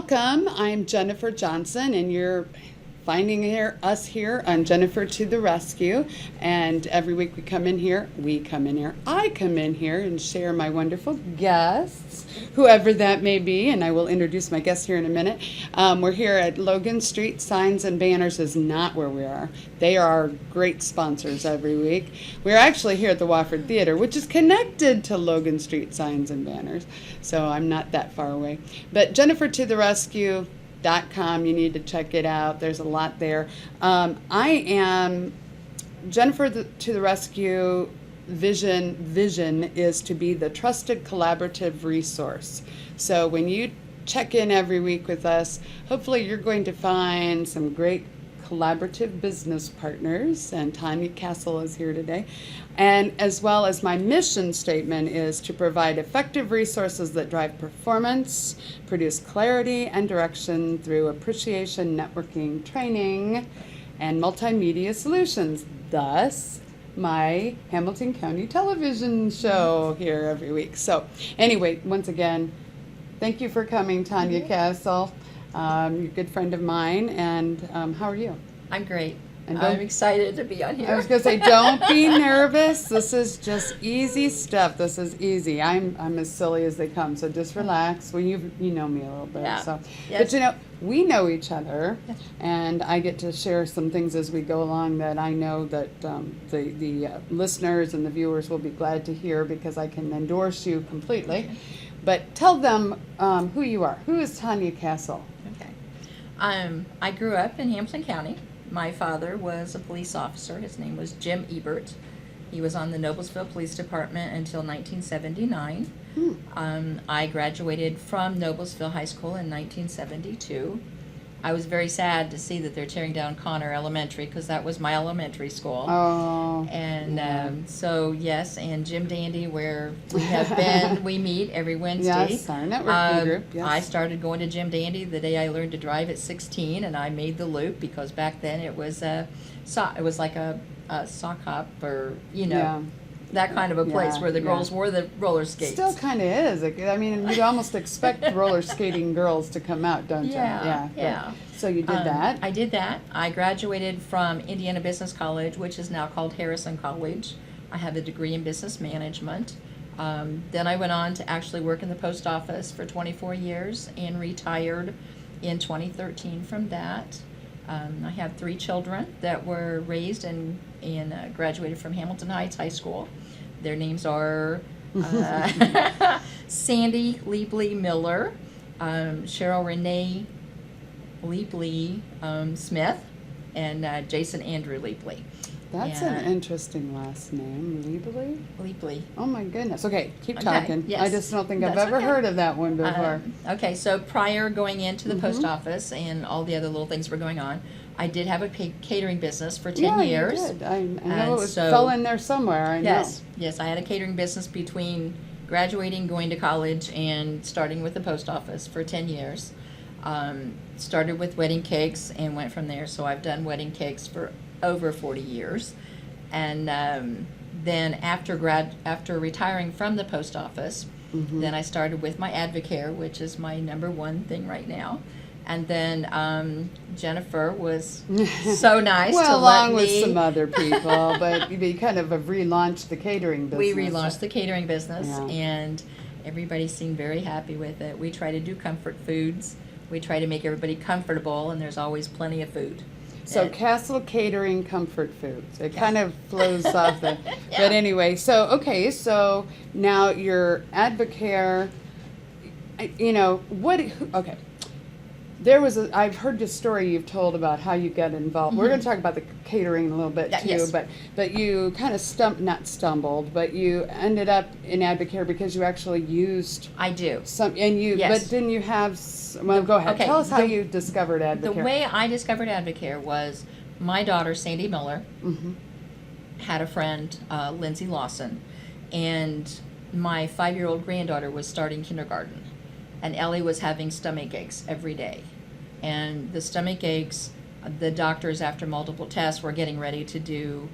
Welcome. I'm Jennifer Johnson, and you're finding us here on Jennifer to the Rescue. And every week I come in here and share my wonderful guests, whoever that may be, and I will introduce my guests here in a minute. We're here at Logan Street. Signs and Banners is not where we are. They are our great sponsors every week. We're actually here at the Wofford Theater, which is connected to Logan Street Signs and Banners, so I'm not that far away. But Jennifer to the Rescue.com, you need to check it out. There's a lot there. I am Jennifer to the Rescue. Vision is to be the trusted collaborative resource. So when you check in every week with us, hopefully you're going to find some great collaborative business partners, and Tonya Cassell is here today. And as well as my mission statement is to provide effective resources that drive performance, produce clarity and direction through appreciation, networking, training, and multimedia solutions. Thus, my Hamilton County television show here every week. So anyway, once again, thank you for coming, Tonya Cassell. You're a good friend of mine, and how are you? I'm great. And I'm excited to be on here. I was going to say, don't be nervous. This is just easy stuff. This is easy. I'm as silly as they come, so just relax. Well, you know me a little bit. Yeah. So, Yes. But we know each other, Yes. and I get to share some things as we go along that I know that the listeners and the viewers will be glad to hear, because I can endorse you completely. Okay. But tell them who you are. Who is Tonya Cassell? Okay. I grew up in Hamilton County. My father was a police officer. His name was Jim Ebert. He was on the Noblesville Police Department until 1979. I graduated from Noblesville High School in 1972. I was very sad to see that they're tearing down Connor Elementary, because that was my elementary school. Oh. And yeah. so, yes, and Jim Dandy, where we have been, we meet every Wednesday. Yes, our networking group. Yes. I started going to Jim Dandy the day I learned to drive at 16, and I made the loop, because back then it was like a sock hop, or Yeah. that kind of a place Yeah, where the yeah. girls wore the roller skates. Still kind of is. I mean, you'd almost expect roller skating girls to come out, don't you? Yeah. Right. So you did that. I did that. I graduated from Indiana Business College, which is now called Harrison College. I have a degree in business management. Then I went on to actually work in the post office for 24 years and retired in 2013 from that. I have 3 children that were raised and graduated from Hamilton Heights High School. Their names are Sandy Leebley Miller, Cheryl Renee Leebley Smith, and Jason Andrew Leebley. That's an interesting last name, Leebley. Leebley. Oh my goodness. Okay, keep Okay, talking. yes. I just don't think I've That's ever okay. heard of that one before. Okay, so prior going into the post office and all the other little things were going on, I did have a catering business for 10 years. You did. I know And it was, so- fell in there somewhere. I know. Yes, I had a catering business between graduating, going to college, and starting with the post office for 10 years. Started with wedding cakes and went from there. So I've done wedding cakes for over 40 years. And then after retiring from the post office, then I started with my Advocare, which is my #1 thing right now. And then Jennifer was so nice Well, to along let with me. some other people, but you kind of have relaunched the catering business. We relaunched the catering business, Yeah. and everybody seemed very happy with it. We try to do comfort foods. We try to make everybody comfortable, and there's always plenty of food. So And- Cassell Catering Comfort Foods. It kind of flows off the. Yeah. But anyway, so now your Advocare. Okay. I've heard the story you've told about how you got involved. We're going to talk about the catering a little bit too, Yes. but you kind of not stumbled, but you ended up in Advocare because you actually used I do. some, and you, Yes. but didn't you have, well, go ahead. Okay, Tell us how the- you discovered Advocare. The way I discovered Advocare was my daughter, Sandy Miller, had a friend, Lindsay Lawson, and my 5-year-old granddaughter was starting kindergarten, and Ellie was having stomach aches every day. And the stomach aches, the doctors, after multiple tests, were getting ready to do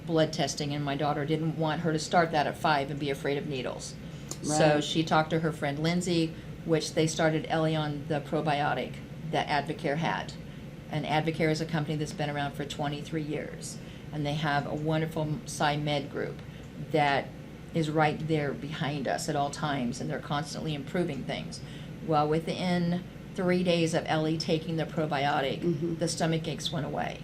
blood testing, and my daughter didn't want her to start that at 5 and be afraid of needles. So Right. she talked to her friend Lindsay, which they started Ellie on the probiotic that Advocare had. And Advocare is a company that's been around for 23 years. And they have a wonderful PsyMed group that is right there behind us at all times, and they're constantly improving things. Well, within 3 days of Ellie taking the probiotic, the stomach aches went away.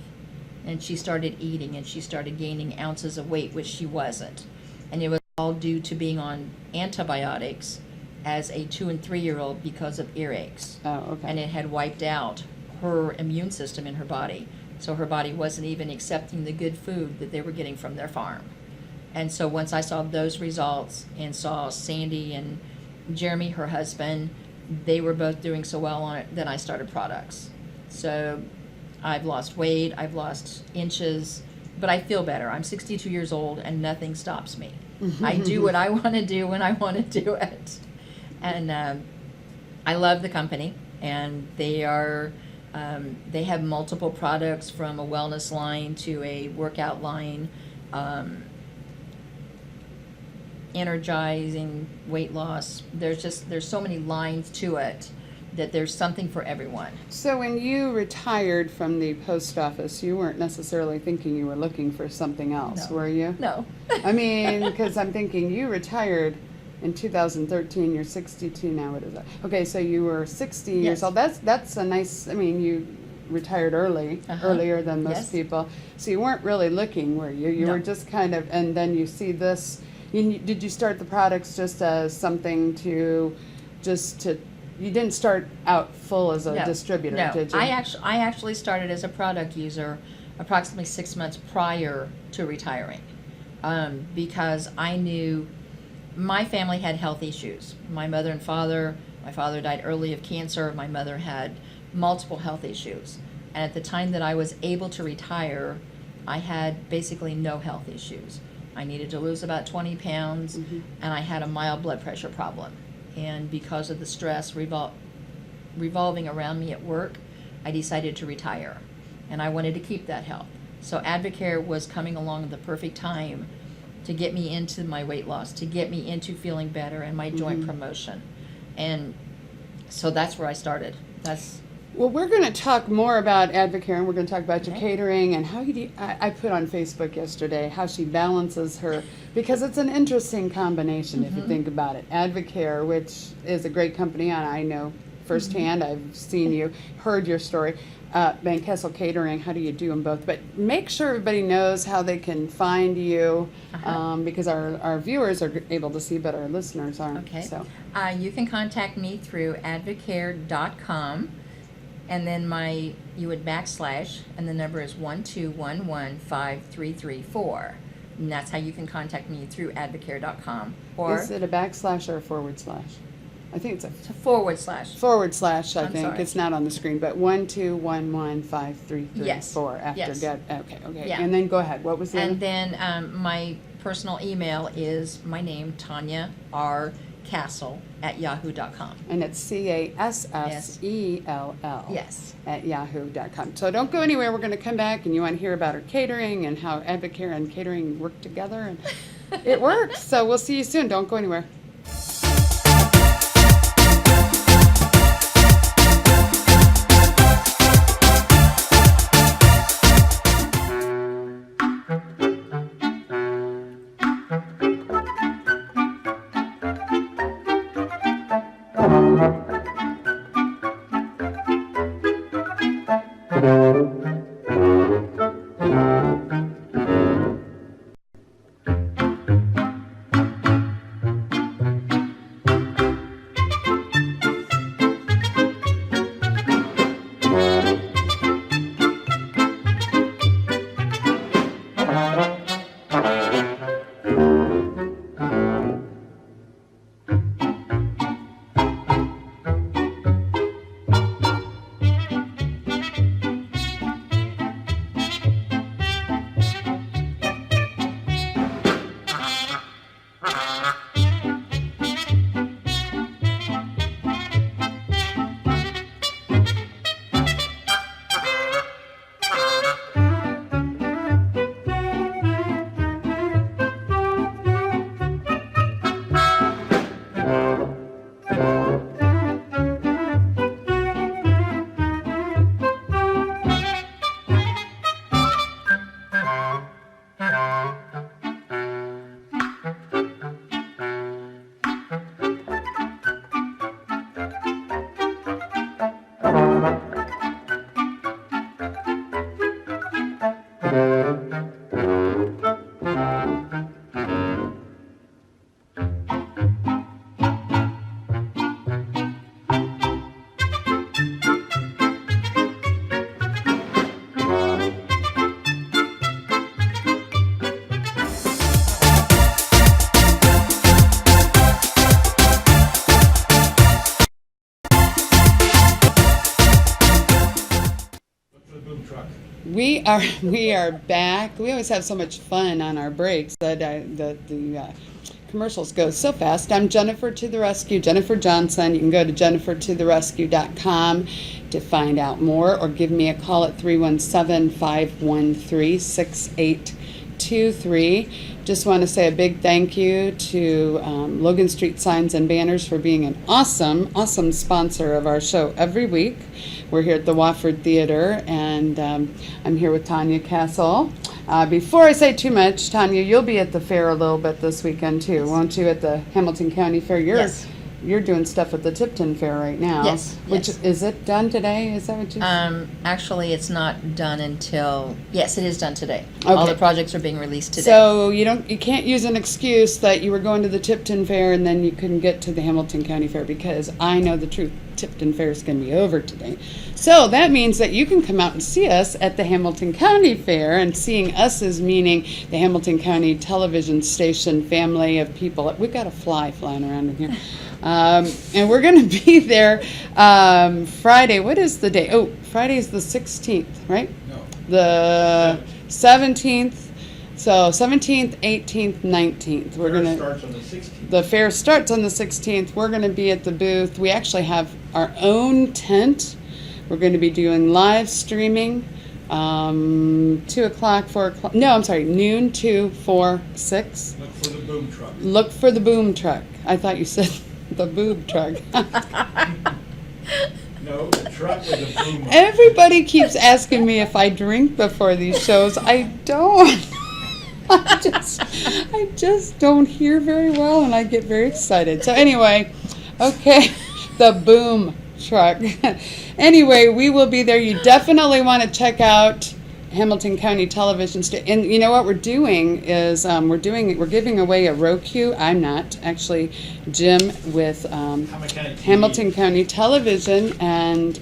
And she started eating, and she started gaining ounces of weight, which she wasn't. And it was all due to being on antibiotics as a 2 and 3-year-old because of earaches. Oh, okay. And it had wiped out her immune system in her body. So her body wasn't even accepting the good food that they were getting from their farm. And so once I saw those results and saw Sandy and Jeremy, her husband, they were both doing so well on it, then I started products. So I've lost weight, I've lost inches, but I feel better. I'm 62 years old and nothing stops me. I do what I want to do when I want to do it. And I love the company, and they are, they have multiple products from a wellness line to a workout line, energizing, weight loss. There's so many lines to it that there's something for everyone. So when you retired from the post office, you weren't necessarily thinking you were looking for something else, No. were you? No. I mean, because I'm thinking you retired in 2013. You're 62 now. What is that? Okay, so you were 60 years Yes. old. That's a nice. I mean, you retired earlier than most Yes. people. So you weren't really looking, were you? You No. were just kind of, and then you see this. Did you start the products just as something to, you didn't start out full as a No. distributor, No. did you? I actually started as a product user approximately 6 months prior to retiring, because I knew my family had health issues. My mother and father, my father died early of cancer. My mother had multiple health issues. And at the time that I was able to retire, I had basically no health issues. I needed to lose about 20 pounds, and I had a mild blood pressure problem. And because of the stress revolving around me at work, I decided to retire. And I wanted to keep that health. So Advocare was coming along at the perfect time to get me into my weight loss, to get me into feeling better and my joint promotion. And so that's where I started. Well, we're going to talk more about Advocare, and we're going to talk about your Okay. catering and how you do. I put on Facebook yesterday how she balances her, because it's an interesting combination if you think about it. Advocare, which is a great company, and I know firsthand. I've seen you, heard your story. And Cassell Catering, how do you do them both? But make sure everybody knows how they can find you, because our viewers are able to see, but our listeners aren't. Okay. So. You can contact me through advocare.com, and then you would backslash, and the number is 121153334. And that's how you can contact me through advocare.com. Or Is it a backslash or a forward slash? I think it's a it's a forward slash. forward slash. I I'm think sorry. it's not on the screen, but 121153334 Yes. after Yes. get. Okay. Yeah. And then go ahead. What was the And other? then my personal email is my name, Tonya R. Cassell @yahoo.com. And it's CASSELL. Yes. At yahoo.com. So don't go anywhere. We're going to come back, and you want to hear about our catering and how Advocare and catering work together, and it works. So we'll see you soon. Don't go anywhere. We are back. We always have so much fun on our breaks that the commercials go so fast. I'm Jennifer to the Rescue, Jennifer Johnson. You can go to jennifertotherescue.com to find out more, or give me a call at 317-513-6823. Just want to say a big thank you to Logan Street Signs and Banners for being an awesome sponsor of our show every week. We're here at the Wofford Theater, and I'm here with Tonya Cassell. Before I say too much, Tonya, you'll be at the fair a little bit this weekend too, won't you? At the Hamilton County Fair. Yes. You're doing stuff at the Tipton Fair right now. Yes. Is it done today? Is that what you said? Actually, it's not done until, yes, it is done today. Okay. All the projects are being released today. So you can't use an excuse that you were going to the Tipton Fair and then you couldn't get to the Hamilton County Fair, because I know the truth. Tipton Fair is going to be over today. So that means that you can come out and see us at the Hamilton County Fair, and seeing us is meaning the Hamilton County television station family of people. We've got a fly flying around in here. And we're going to be there Friday. What is the day? Oh, Friday is the 16th, right? No. The 17th. So 17th, 18th, 19th. Starts on the 16th. The fair starts on the 16th. We're going to be at the booth. We actually have our own tent. We're going to be doing live streaming, 2 o'clock, 4 o'clock. No, I'm sorry, noon, 2, 4, 6. Look for the boom truck. Look for the boom truck. I thought you said the boob truck. No, the truck with the boom on it. Everybody keeps asking me if I drink before these shows. I don't. I just don't hear very well, and I get very excited. So anyway, okay, the boom truck. Anyway, we will be there. You definitely want to check out Hamilton County Television. And you know what we're doing is we're giving away a Roku. I'm not actually Jim with Hamilton County Television, and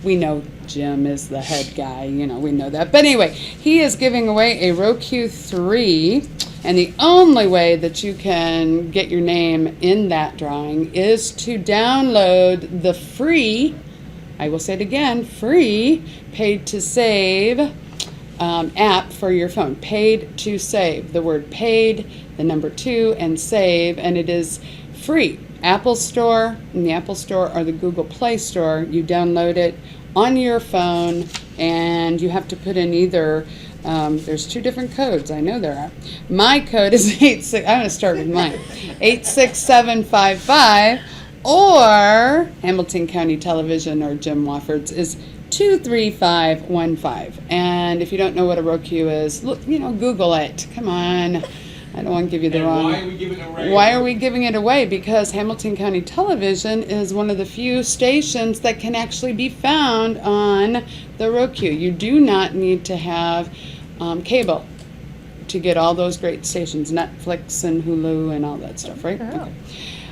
we know Jim is the head guy, we know that. But anyway, he is giving away a Roku 3, and the only way that you can get your name in that drawing is to download the free, I will say it again, free Paid to Save app for your phone. Paid to Save. The word paid, the number 2, and save, and it is free. Apple Store, in the Apple Store or the Google Play Store, you download it on your phone, and you have to put in either, there's 2 different codes, I know there are. My code is I'm going to start with mine, 86755, or Hamilton County Television or Jim Wofford's is 23515. And if you don't know what a Roku is, look, Google it. Come on. I don't want to give you the wrong. Why are we giving it away? Why are we giving it away? Because Hamilton County Television is one of the few stations that can actually be found on the Roku. You do not need to have cable to get all those great stations, Netflix and Hulu and all that stuff, right? Oh.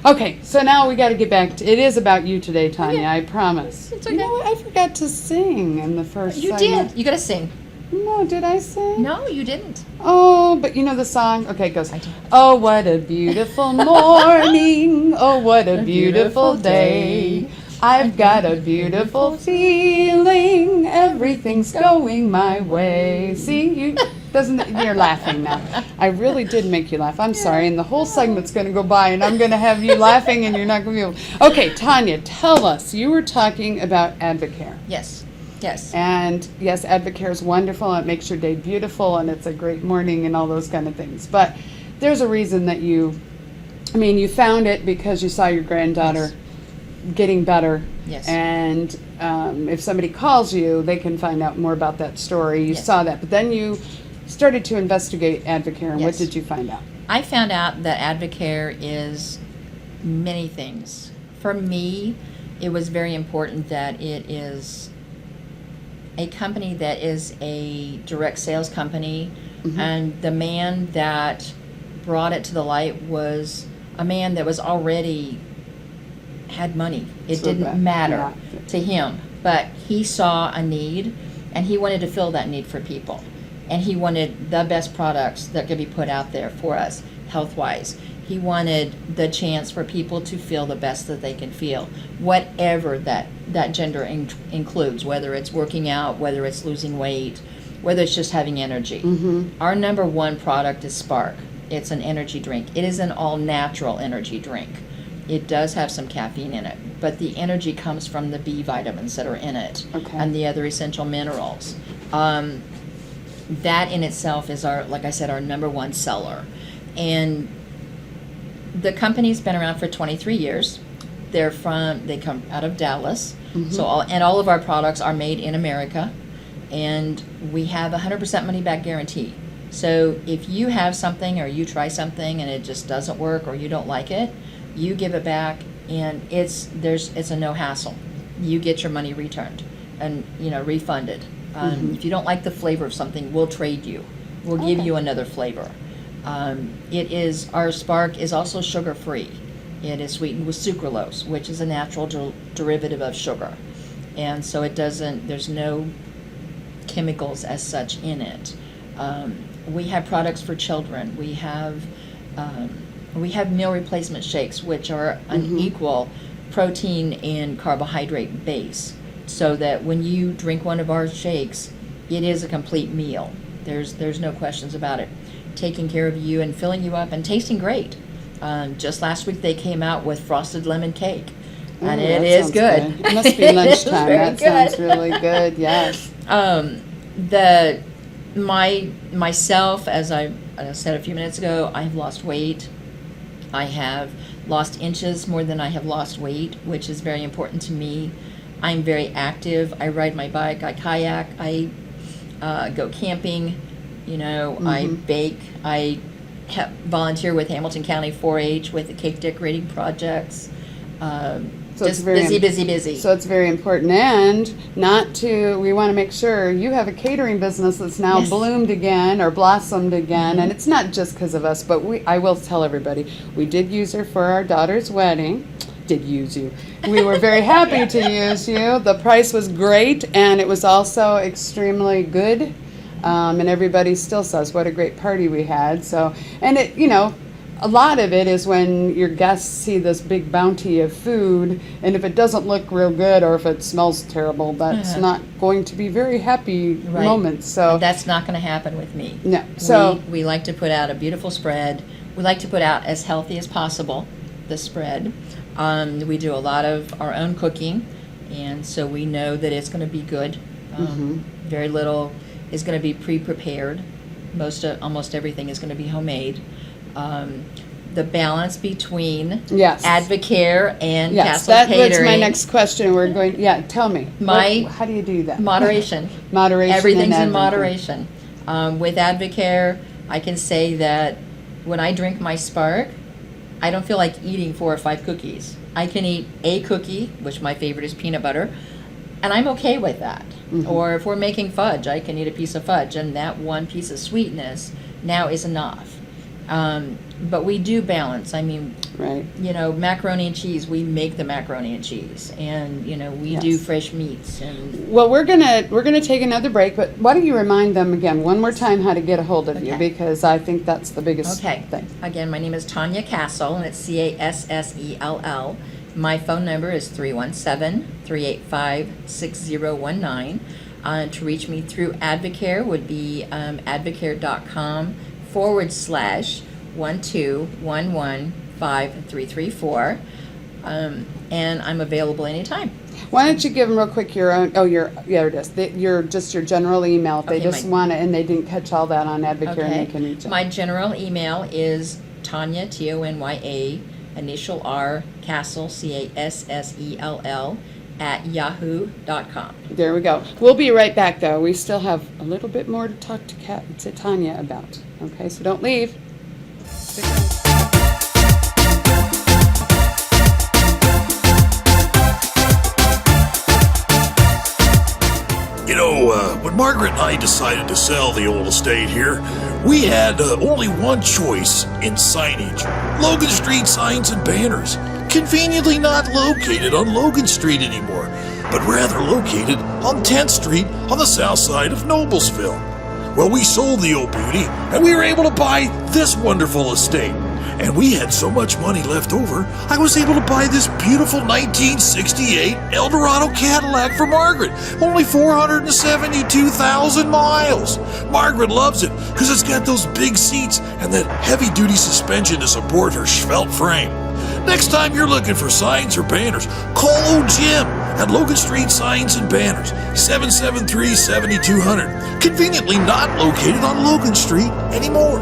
Okay, so now we got to get back to, it is about you today, Tonya, Okay. I promise. It's okay. You know what? I forgot to sing in the first You segment. did. You gotta sing. No, did I sing? No, you didn't. Oh, but you know the song? Okay, it goes. I do. Oh, what a beautiful morning. Oh, what a beautiful day. I've got a beautiful feeling. Everything's going my way. See, you're laughing now. I really did make you laugh. I'm sorry, and the whole segment's going to go by, and I'm going to have you laughing, and you're not going to be able. Okay, Tonya, tell us. You were talking about Advocare. Yes. Yes. And yes, Advocare is wonderful, and it makes your day beautiful, and it's a great morning and all those kind of things. But there's a reason that you found it because you saw your granddaughter getting better. Yes. And if somebody calls you, they can find out more about that story. You Yes. saw that. But then you started to investigate Advocare, and what Yes. did you find out? I found out that Advocare is many things. For me, it was very important that it is a company that is a direct sales company, and the man that brought it to the light was a man that was already had money. It So didn't that- matter yeah. to him, but he saw a need and he wanted to fill that need for people. And he wanted the best products that could be put out there for us, health-wise. He wanted the chance for people to feel the best that they can feel, whatever that gender includes, whether it's working out, whether it's losing weight, whether it's just having energy. Our number one product is Spark. It's an energy drink. It is an all-natural energy drink. It does have some caffeine in it, but the energy comes from the B vitamins that are in it, Okay. and the other essential minerals. That in itself is our, like I said, our number one seller. And the company's been around for 23 years. They come out of Dallas. So all of our products are made in America, and we have a 100% money back guarantee. So if you have something or you try something and it just doesn't work or you don't like it, you give it back, and it's a no hassle. You get your money returned and refunded. If you don't like the flavor of something, we'll trade you. We'll give you another flavor. Our Spark is also sugar free. It is sweetened with sucralose, which is a natural derivative of sugar, and so there's no chemicals as such in it. We have products for children. We have meal replacement shakes, which are an equal protein and carbohydrate base, so that when you drink one of our shakes, it is a complete meal. There's no questions about it. Taking care of you and filling you up and tasting great. Just last week they came out with frosted lemon cake, and Ooh, it that is sounds good. It must be It is lunchtime. very That sounds good. really good. Yes. Myself, as I said a few minutes ago, I have lost weight. I have lost inches more than I have lost weight, which is very important to me. I'm very active. I ride my bike. I kayak. I go camping. I bake. I volunteer with Hamilton County 4-H with the cake decorating projects. So it's Just very busy. So it's very important, and we want to make sure you have a catering business that's now Yes. bloomed again or blossomed again, and it's not just because of us, but I will tell everybody, we did use her for our daughter's wedding. Did use you. We were very happy to use you. The price was great, and it was also extremely good, and everybody still says what a great party we had. So, and it, a lot of it is when your guests see this big bounty of food, and if it doesn't look real good or if it smells terrible, that's not going to be very happy Right. moments. So That's not going to happen with me. No. So we like to put out a beautiful spread. We like to put out as healthy as possible, the spread. We do a lot of our own cooking, and so we know that it's going to be good. Very little is going to be pre-prepared. Almost everything is going to be homemade. The balance between Yes. Advocare and yes, Cassell that's Catering. my next question. We're going. Yeah, tell me. How do you do that? Moderation. Moderation. Everything's and in moderation. With Advocare, I can say that when I drink my Spark, I don't feel like eating 4 or 5 cookies. I can eat a cookie, which my favorite is peanut butter, and I'm okay with that. Or if we're making fudge, I can eat a piece of fudge, and that one piece of sweetness now is enough. But we do balance. I mean, Right. macaroni and cheese, we make the macaroni and cheese, and we do Yes. fresh meats. And Well, we're gonna take another break, but why don't you remind them again one more time how to get a hold of you, Okay. because I think that's the biggest Okay. thing. Again, my name is Tonya Cassell, and it's Cassell. My phone number is 317-385-6019. To reach me through Advocare would be advocare.com/12115334. And I'm available anytime. Why don't you give them real quick your own? Oh, there it is. Your general email if they Okay, just want to, and they didn't catch all that on Advocare, and they can reach out. My general email is Tonya, Tonya, initial R, Cassell, Cassell, @yahoo.com. There we go. We'll be right back, though. We still have a little bit more to talk to Tonya about. Okay, so don't leave. Stick around. You know, when Margaret and I decided to sell the old estate here, we had only one choice in signage. Logan Street Signs and Banners. Conveniently not located on Logan Street anymore, but rather located on 10th Street on the south side of Noblesville. Well, we sold the old beauty, and we were able to buy this wonderful estate. And we had so much money left over, I was able to buy this beautiful 1968 Eldorado Cadillac for Margaret. Only 472,000 miles. Margaret loves it because it's got those big seats and that heavy-duty suspension to support her svelte frame. Next time you're looking for signs or banners, call old Jim at Logan Street Signs and Banners, 773-7200. Conveniently not located on Logan Street anymore.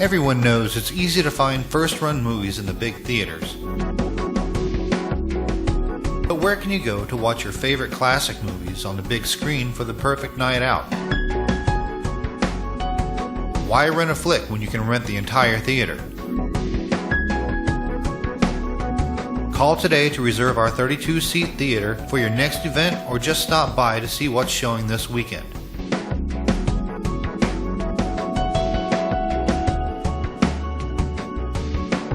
Everyone knows it's easy to find first-run movies in the big theaters. But where can you go to watch your favorite classic movies on the big screen for the perfect night out? Why rent a flick when you can rent the entire theater? Call today to reserve our 32-seat theater for your next event, or just stop by to see what's showing this weekend.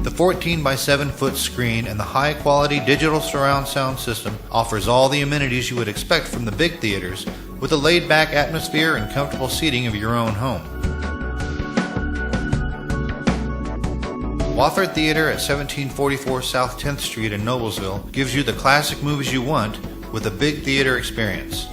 The 14 by 7 foot screen and the high quality digital surround sound system offers all the amenities you would expect from the big theaters, with a laid back atmosphere and comfortable seating of your own home. Wofford Theater at 1744 South 10th Street in Noblesville gives you the classic movies you want with a big theater experience.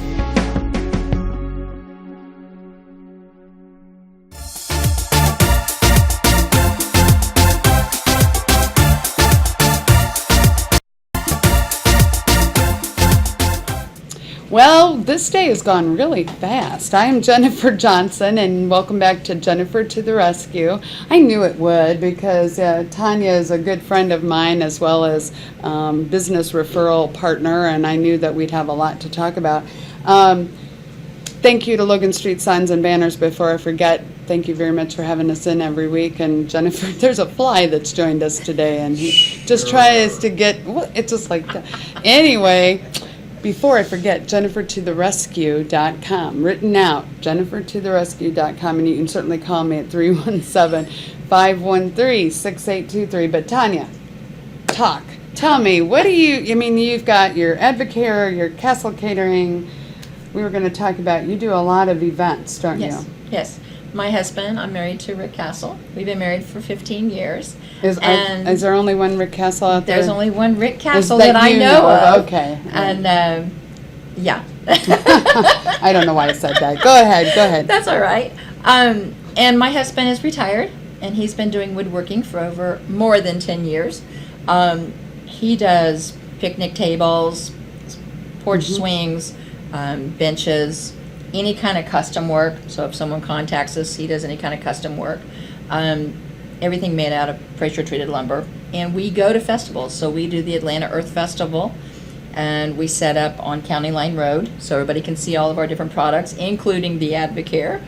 Well, this day has gone really fast. I'm Jennifer Johnson, and welcome back to Jennifer to the Rescue. I knew it would because Tonya is a good friend of mine as well as business referral partner, and I knew that we'd have a lot to talk about. Thank you to Logan Street Signs and Banners. Before I forget, thank you very much for having us in every week. And Jennifer, there's a fly that's joined us today, and he just tries to get, well, it's just like that. Anyway, before I forget, jennifertotherescue.com, written out, jennifertotherescue.com, and you can certainly call me at 317-513-6823. But Tonya, talk. Tell me, what do you, I mean, you've got your Advocare, your Cassell catering. We were going to talk about, you do a lot of events, don't Yes, you? yes. My husband, I'm married to Rick Cassell. We've been married for 15 years. Is there only one Rick Cassell out there? There's only one Rick Is Cassell that I you know of. Okay. And, yeah. I don't know why I said that. Go ahead. That's all right. And my husband is retired, and he's been doing woodworking for over more than 10 years. He does picnic tables, porch swings, benches, any kind of custom work. So if someone contacts us, he does any kind of custom work. Everything made out of pressure-treated lumber. And we go to festivals. So we do the Atlanta Earth Festival, and we set up on County Line Road so everybody can see all of our different products, including the Advocare.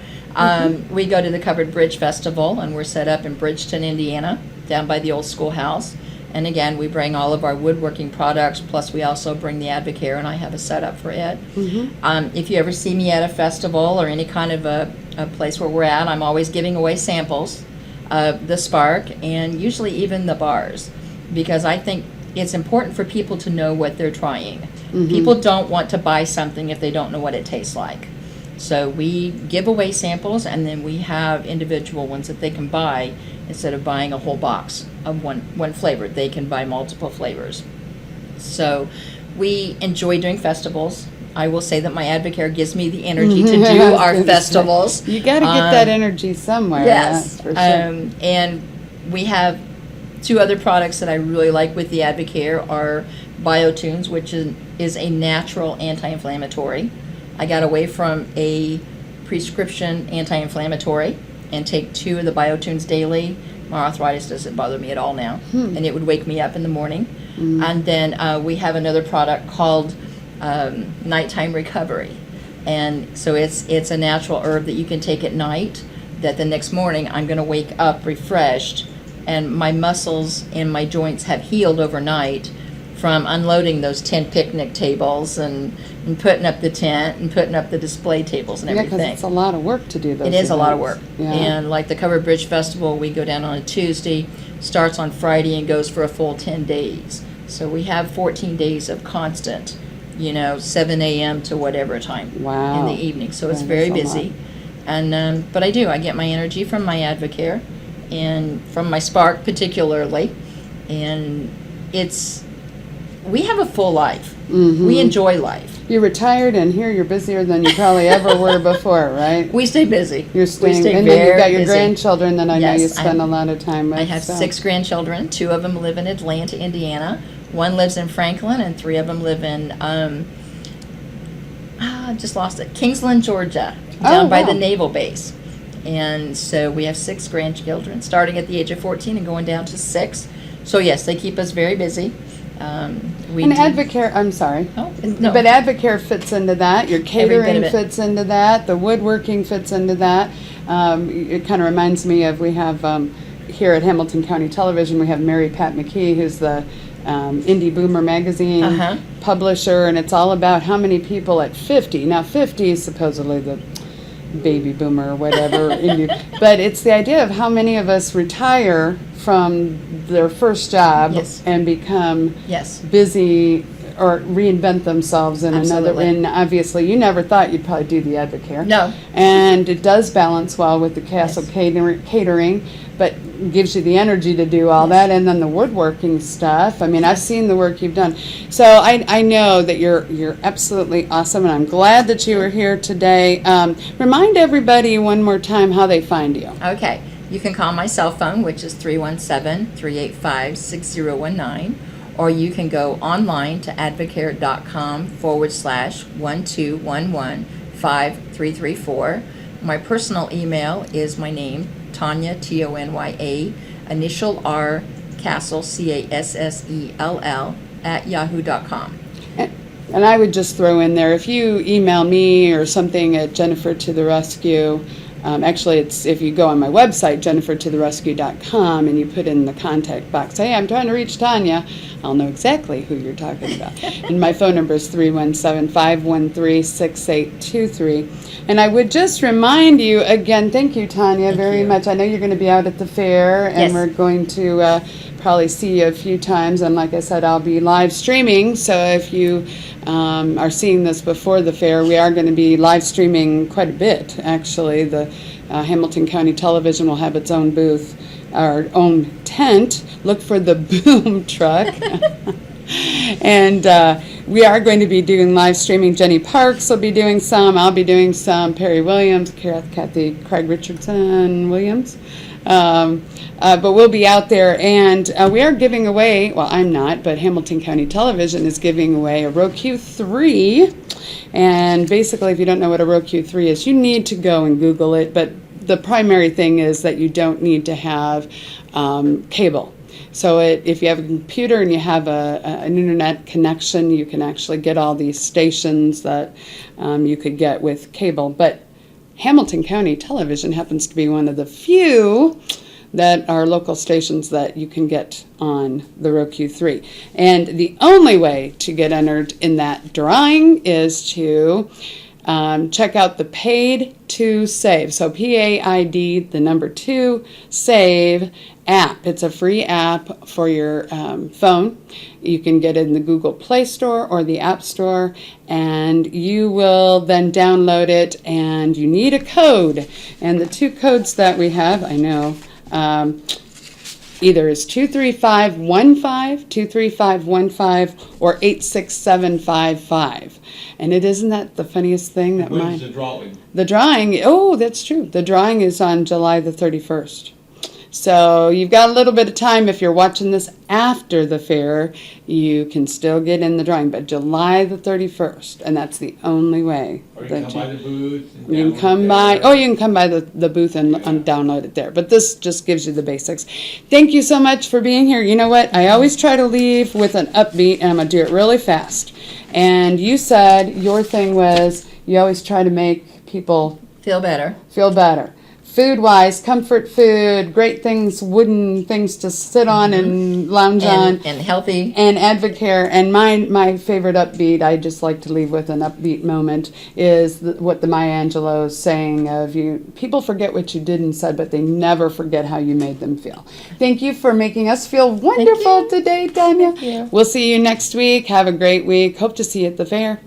We go to the Covered Bridge Festival, and we're set up in Bridgeton, Indiana, down by the old schoolhouse. And again, we bring all of our woodworking products, plus we also bring the Advocare, and I have a setup for it. If you ever see me at a festival or any kind of a place where we're at, I'm always giving away samples of the Spark and usually even the bars, because I think it's important for people to know what they're trying. People don't want to buy something if they don't know what it tastes like. So we give away samples, and then we have individual ones that they can buy. Instead of buying a whole box of one flavor, they can buy multiple flavors. So we enjoy doing festivals. I will say that my Advocare gives me the energy to do our festivals. You got to get that energy somewhere. Yes. That's for sure. And we have two other products that I really like with the Advocare are BioTunes, which is a natural anti-inflammatory. I got away from a prescription anti-inflammatory and take 2 of the BioTunes daily. My arthritis doesn't bother me at all now, and it would wake me up in the morning. And then we have another product called Nighttime Recovery, and so it's a natural herb that you can take at night. That the next morning I'm going to wake up refreshed, and my muscles and my joints have healed overnight from unloading those 10 picnic tables and putting up the tent and putting up the display tables and Yeah, because everything. it's a lot of work to do those It is a lot of events. work. Yeah. And like the Covered Bridge Festival, we go down on a Tuesday, starts on Friday and goes for a full 10 days. So we have 14 days of constant, 7 a.m. to whatever time Wow. in the evening. So it's That very is a busy. lot. And but I get my energy from my Advocare and from my Spark particularly. And we have a full life. Mm-hmm. We enjoy life. You're retired, and here you're busier than you probably ever were before, right? We stay busy. You're we staying, stay and very then you've got your busy. grandchildren that I know you Yes, spend a lot of time with. I have so. 6 grandchildren. 2 of them live in Atlanta, Indiana. 1 lives in Franklin, and 3 of them live in I just lost it. Kingsland, Georgia, down by the wow. naval base. And so we have 6 grandchildren, starting at the age of 14 and going down to 6. So yes, they keep us very busy. We And do- Advocare, I'm sorry. Oh, no. But Advocare fits into that. Your bit catering of it. fits into that. The woodworking fits into that. It kind of reminds me of, we have here at Hamilton County Television, we have Mary Pat McKee, who's the Indie Boomer magazine Uh-huh. publisher, and it's all about how many people at 50. Now, 50 is supposedly the baby boomer or whatever, but it's the idea of how many of us retire from their first job Yes. and become Yes. busy or reinvent themselves in another. Absolutely. And obviously, you never thought you'd probably do the Advocare. No. And it does balance well with the Cassell Yes. catering, but gives you the energy to do all that. And then the woodworking stuff. I mean, I've seen the work you've done. So I know that you're absolutely awesome, and I'm glad that you were here today. Remind everybody one more time how they find you. Okay. You can call my cell phone, which is 317-385-6019, or you can go online to advocare.com/12115334. My personal email is my name, Tonya, Tonya, initial R, Cassell, Cassell, @yahoo.com. And I would just throw in there, if you email me or something at Jennifer to the Rescue, actually, it's if you go on my website, jennifertotherescue.com, and you put in the contact box, hey, I'm trying to reach Tonya, I'll know exactly who you're talking about. And my phone number is 317-513-6823. And I would just remind you, again, thank you, Tonya, very you. much. I know you're going to be out at the fair, and Yes. we're going to probably see you a few times. And like I said, I'll be live streaming, so if you are seeing this before the fair, we are going to be live streaming quite a bit, actually. The Hamilton County Television will have its own booth, our own tent. Look for the boom truck. And we are going to be doing live streaming. Jenny Parks will be doing some. I'll be doing some. Perry Williams, Kathy Craig Richardson Williams. But we'll be out there, and we are giving away, well, I'm not, but Hamilton County Television is giving away a Roku 3. And basically, if you don't know what a Roku 3 is, you need to go and Google it. But the primary thing is that you don't need to have cable. So if you have a computer and you have an internet connection, you can actually get all these stations that you could get with cable. But Hamilton County Television happens to be one of the few that are local stations that you can get on the Roku 3. And the only way to get entered in that drawing is to check out the Paid to Save. So PAID, the number 2, Save app. It's a free app for your phone. You can get it in the Google Play Store or the App Store, and you will then download it, and you need a code. And the 2 codes that we have, I know, either is 23515, 23515, or 86755. And isn't that the funniest thing that When's the drawing? the drawing, oh, that's true. The drawing is on July the 31st. So you've got a little bit of time. If you're watching this after the fair, you can still get in the drawing. But July the 31st, and that's the only way. Or you can come by the booth. and You can download come it by, there. oh, you can come by the booth and download it there. But this just gives you the basics. Thank you so much for being here. You know what? I always try to leave with an upbeat, and I'm going to do it really fast. And you said your thing was you always try to make people Feel better. feel better. Food-wise, comfort food, great things, wooden things to sit on and lounge on. And healthy. And Advocare, and my favorite upbeat, I just like to leave with an upbeat moment, is what the Maya Angelou's saying of you. People forget what you did and said, but they never forget how you made them feel. Thank you for making us feel wonderful you. today, Tonya. Thank you. We'll see you next week. Have a great week. Hope to see you at the fair.